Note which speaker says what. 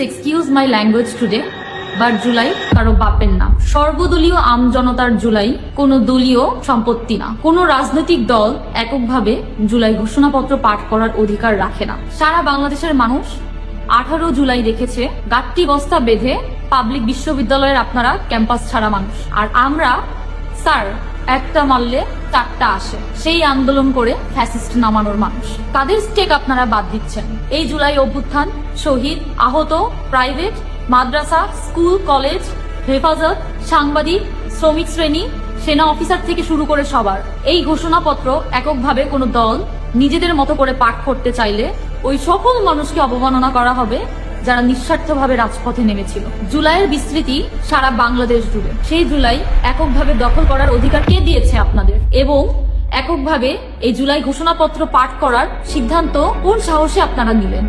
Speaker 1: Excuse my language today, but July কারো বাপের না। সর্বদলীয় আমজনতার জুলাই কোনো দলীয় সম্পত্তি না। কোনো রাজনৈতিক দল এককভাবে জুলাই ঘোষণাপত্র পাঠ করার অধিকার রাখে না। সারা বাংলাদেশের মানুষ 18 জুলাই দেখেছে গাট্টি বস্তা বেঁধে পাবলিক বিশ্ববিদ্যালয়ের আপনারা ক্যাম্পাস ছাড়া মানুষ, আর আমরা স্যার একটা মারলে 4টা আসে সেই আন্দোলন করে ফ্যাসিস্ট নামানোর মানুষ। কাদের স্টেক আপনারা বাদ দিচ্ছেন? এই জুলাই অভ্যুত্থান, শহীদ, আহত, প্রাইভেট, মাদ্রাসা, স্কুল, কলেজ, হেফাজত, সাংবাদিক, শ্রমিক শ্রেণী, সেনা অফিসার থেকে শুরু করে সবার এই ঘোষণাপত্র এককভাবে কোনো দল নিজেদের মতো করে পাঠ করতে চাইলে ওই সকল মানুষকে অবমাননা করা হবে যারা নিঃস্বার্থভাবে রাজপথে নেমেছিল। জুলাইয়ের বিস্তৃতি সারা বাংলাদেশ জুড়ে। সেই জুলাই এককভাবে দখল করার অধিকার কে দিয়েছে আপনাদের? এবং এককভাবে এই জুলাই ঘোষণাপত্র পাঠ করার সিদ্ধান্ত কোন সাহসে আপনারা নিলেন?